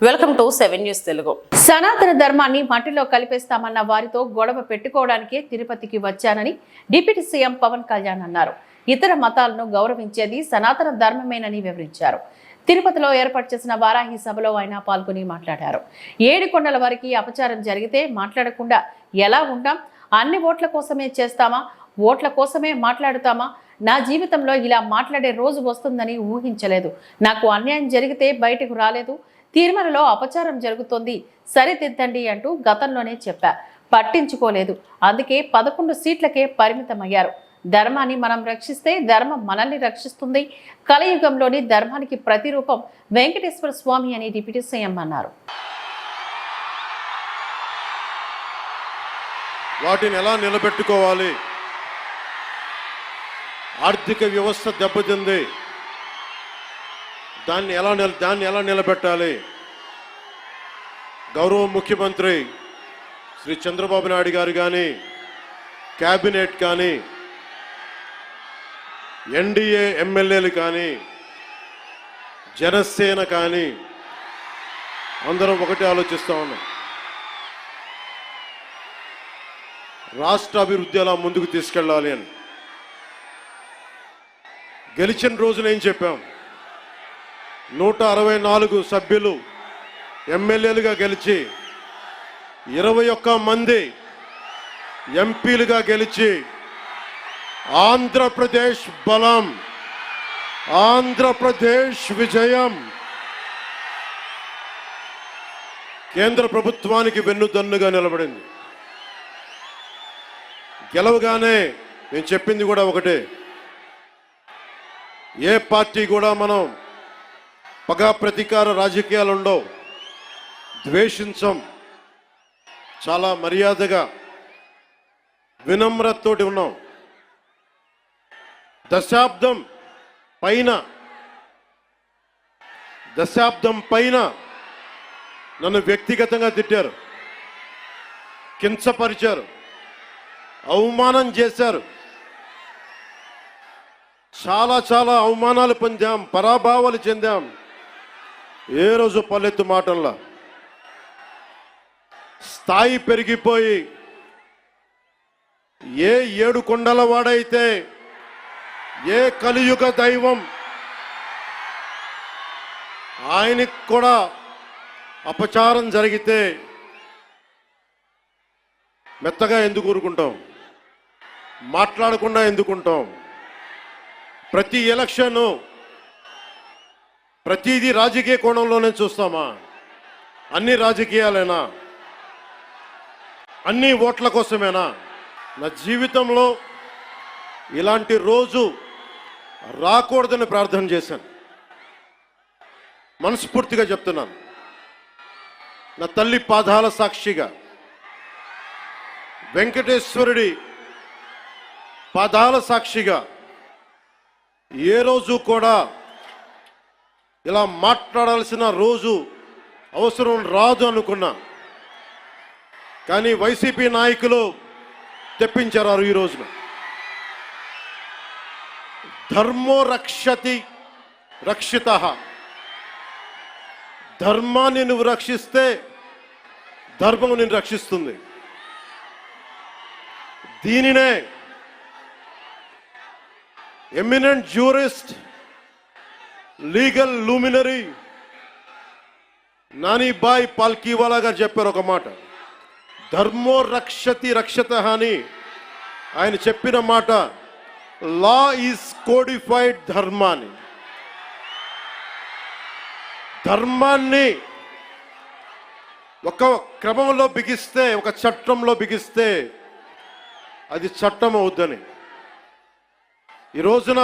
Welcome to 7 news Telugu. సనాతన ధర్మాన్ని మట్టిలో కలిపేస్తామన్న వారితో గొడవ పెట్టుకోవడానికే తిరుపతికి వచ్చానని డిప్యూటీ సీఎం పవన్ కళ్యాణ్ అన్నారు. ఇతర మతాలను గౌరవించేది సనాతన ధర్మమేనని వివరించారు. తిరుపతిలో ఏర్పాటు చేసిన వారాహి సభలో ఆయన పాల్గొని మాట్లాడారు. 7 కొండల వారికి అపచారం జరిగితే మాట్లాడకుండా ఎలా ఉంటాం? అన్ని ఓట్ల కోసమే చేస్తామా? ఓట్ల కోసమే మాట్లాడుతామా? నా జీవితంలో ఇలా మాట్లాడే రోజు వస్తుందని ఊహించలేదు. నాకు అన్యాయం జరిగితే బయటకు రాలేదు. తిరుమలలో అపచారం జరుగుతోంది, సరిదిద్దండి అంటూ గతంలోనే చెప్పారు. పట్టించుకోలేదు. అందుకే 11 సీట్లకే పరిమితమయ్యారు. ధర్మాన్ని మనం రక్షిస్తే ధర్మం మనల్ని రక్షిస్తుంది. కలియుగంలోని ధర్మానికి ప్రతిరూపం వెంకటేశ్వర స్వామి అని డిప్యూటీ సీఎం అన్నారు. వాటిని ఎలా నిలబెట్టుకోవాలి? ఆర్థిక వ్యవస్థ దెబ్బతింది, దాన్ని ఎలా నిలబెట్టాలి? గౌరవ ముఖ్యమంత్రి శ్రీ చంద్రబాబు నాయుడు గారు కానీ, క్యాబినెట్ కానీ, ఎన్డీఏ ఎమ్మెల్యేలు కానీ, జనసేన కానీ అందరం ఒకటే ఆలోచిస్తూ ఉన్నాం. రాష్ట్ర అభివృద్ధి ఎలా ముందుకు తీసుకెళ్ళాలి అని. గెలిచిన రోజున ఏం చెప్పాం? 164 సభ్యులు ఎమ్మెల్యేలుగా గెలిచి 21 మంది ఎంపీలుగా గెలిచి ఆంధ్రప్రదేశ్ బలం, ఆంధ్రప్రదేశ్ విజయం, కేంద్ర ప్రభుత్వానికి వెన్నుదన్నుగా నిలబడింది. గెలవగానే నేను చెప్పింది కూడా ఒకటే, ఏ పార్టీ కూడా మనం పగా ప్రతీకార రాజకీయాలు ఉండవు, ద్వేషించం, చాలా మర్యాదగా వినమ్రతతోటి ఉన్నాం. దశాబ్దం పైన నన్ను వ్యక్తిగతంగా తిట్టారు, కించపరిచారు, అవమానం చేశారు. చాలా అవమానాలు పొందాం, పరాభావాలు చెందాం. ఏ రోజు పల్లెత్తు మాటల్లా స్థాయి పెరిగిపోయి ఏ 7 కొండల వాడైతే, ఏ కలియుగ దైవం ఆయనకు కూడా అపచారం జరిగితే మెత్తగా ఎందుకు ఊరుకుంటాం? మాట్లాడకుండా ఎందుకుంటాం? ప్రతి ఎలక్షను ప్రతిదీ రాజకీయ కోణంలోనే చూస్తామా? అన్ని రాజకీయాలేనా? అన్ని ఓట్ల కోసమేనా? నా జీవితంలో ఇలాంటి రోజు రాకూడదని ప్రార్థన చేశాను. మనస్ఫూర్తిగా చెప్తున్నాను. నా తల్లి పాదాల సాక్షిగా, వెంకటేశ్వరుడి పాదాల సాక్షిగా ఏ రోజు కూడా ఇలా మాట్లాడాల్సిన రోజు అవసరం రాదు అనుకున్నా. కానీ వైసీపీ నాయకులు తెప్పించారు ఈ రోజున. ధర్మో రక్షతి రక్షితః. ధర్మాన్ని నువ్వు రక్షిస్తే ధర్మం నిన్ను రక్షిస్తుంది. దీనినే eminent jurist, legal luminary Nanibhai Palkhivala గారు చెప్పారు ఒక మాట. ధర్మో రక్షతి రక్షతః అని ఆయన చెప్పిన మాట. లా ఈజ్ కోడిఫైడ్ ధర్మాన్ని. ధర్మాన్ని ఒక క్రమంలో బిగిస్తే, ఒక చట్టంలో బిగిస్తే అది చట్టం అవుద్దని. ఈ రోజున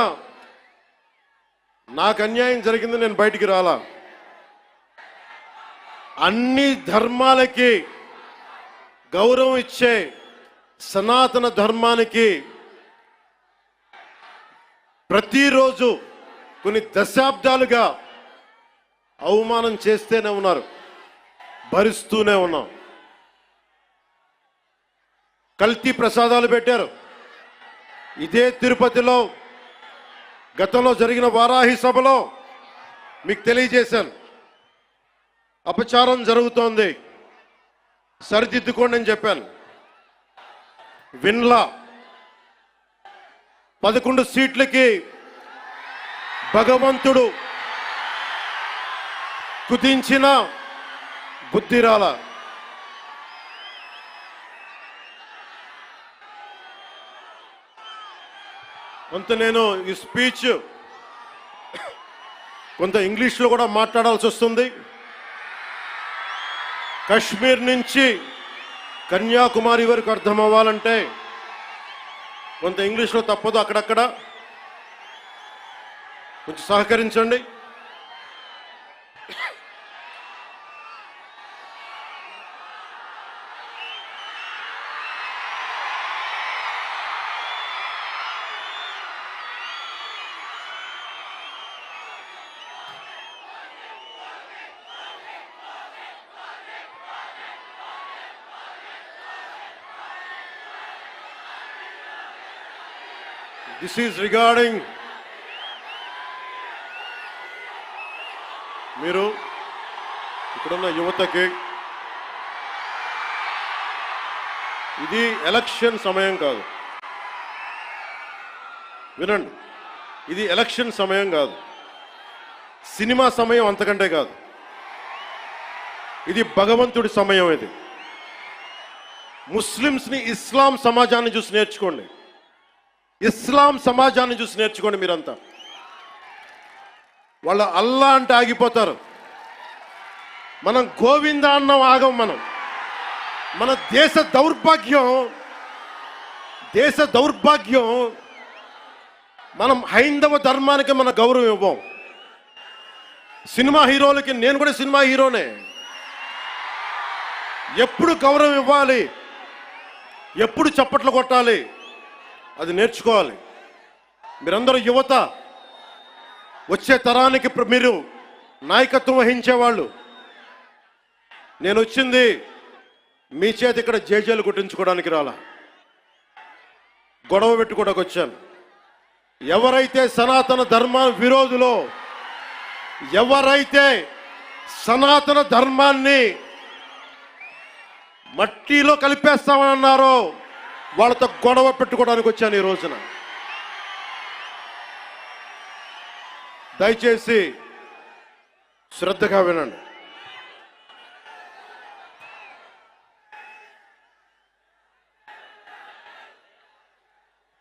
నాకు అన్యాయం జరిగింది, నేను బయటికి రాలా. అన్ని ధర్మాలకి గౌరవం ఇచ్చే సనాతన ధర్మానికి ప్రతిరోజు కొన్ని దశాబ్దాలుగా అవమానం చేస్తూనే ఉన్నారు, భరిస్తూనే ఉన్నాం. కల్తీ ప్రసాదాలు పెట్టారు. ఇదే తిరుపతిలో గతంలో జరిగిన వారాహి సభలో మీకు తెలియజేశాను. అపచారం జరుగుతోంది, సరిదిద్దుకోండి అని చెప్పాను. విన్లా 11 సీట్లకి భగవంతుడు కుదించిన బుద్ధిరాల. కొంత నేను ఈ స్పీచ్ కొంత ఇంగ్లీష్లో కూడా మాట్లాడాల్సి వస్తుంది. కశ్మీర్ నుంచి కన్యాకుమారి వరకు అర్థం అవ్వాలంటే కొంత ఇంగ్లీష్లో తప్పదు, అక్కడక్కడ కొంచెం సహకరించండి. This is regarding మీరు ఇక్కడున్న యువతకి, ఇది ఎలక్షన్ సమయం కాదు. వినండి, ఇది ఎలక్షన్ సమయం కాదు, సినిమా సమయం అంతకంటే కాదు. ఇది భగవంతుడి సమయం. ఇది ముస్లిమ్స్ని, ఇస్లాం సమాజాన్ని చూసి నేర్చుకోండి. ఇస్లాం సమాజాన్ని చూసి నేర్చుకోండి. మీరంతా వాళ్ళ అల్లా అంటే ఆగిపోతారు, మనం గోవింద అన్నం ఆగం. మన దేశ దౌర్భాగ్యం మనం హైందవ ధర్మానికి మన గౌరవం ఇవ్వం. సినిమా హీరోలకి, నేను కూడా సినిమా హీరోనే, ఎప్పుడు గౌరవం ఇవ్వాలి, ఎప్పుడు చప్పట్లు కొట్టాలి, అది నేర్చుకోవాలి. మీరందరూ యువత, వచ్చే తరానికి మీరు నాయకత్వం వహించేవాళ్ళు. నేను వచ్చింది మీ చేతి ఇక్కడ జేజేలు కొట్టించుకోవడానికి రాలా, గొడవ పెట్టుకోవడానికి వచ్చాను. ఎవరైతే సనాతన ధర్మ విరోధులో, ఎవరైతే సనాతన ధర్మాన్ని మట్టిలో కలిపేస్తామని అన్నారో వాళ్ళతో గొడవ పెట్టుకోవడానికి వచ్చాను ఈ రోజున. దయచేసి శ్రద్ధగా వినండి.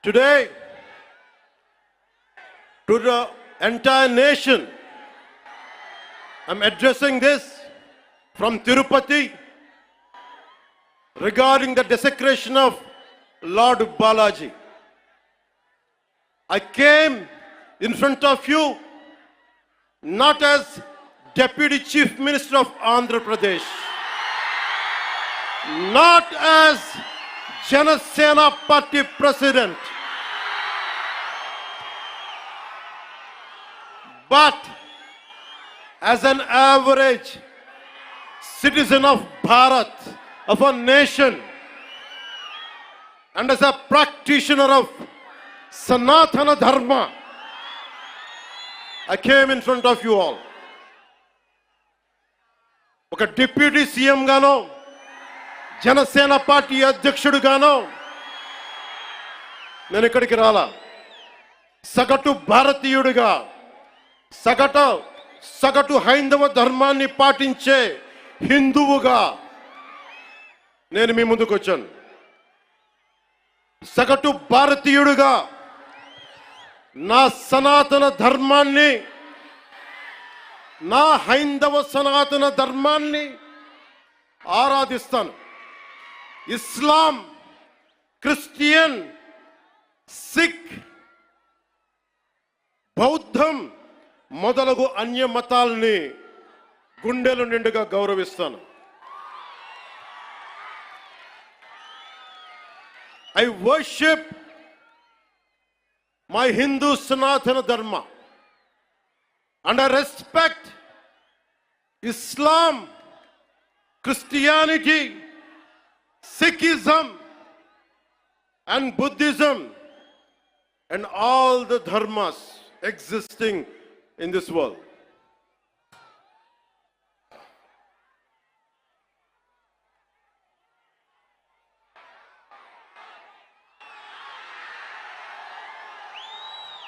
Today, to the entire nation, I'm addressing this from Tirupati regarding the desecration of Lord Balaji. I came in front of you not as Deputy Chief Minister of Andhra Pradesh, not as Janasena Party President, but as an average citizen of Bharat, of a nation, and as a practitioner of Sanatana Dharma. I came in front of you all. ఒక deputy CM గానో, Janasena party అధ్యక్షుడుగానో నేను ఇక్కడికి రాలా. సగటు భారతీయుడిగా, సగటు హైందవ ధర్మాన్ని పాటించే హిందువుగా నేను మీ ముందుకు వచ్చాను. సగటు భారతీయుడిగా నా సనాతన ధర్మాన్ని, నా హైందవ సనాతన ధర్మాన్ని ఆరాధిస్తాను. ఇస్లాం, క్రిస్టియన్, సిక్, బౌద్ధం మొదలగు అన్య మతాల్ని గుండెలు నిండుగా గౌరవిస్తాను. I worship my Hindu Sanatana Dharma and I respect Islam, Christianity, Sikhism and Buddhism and all the dharmas existing in this world.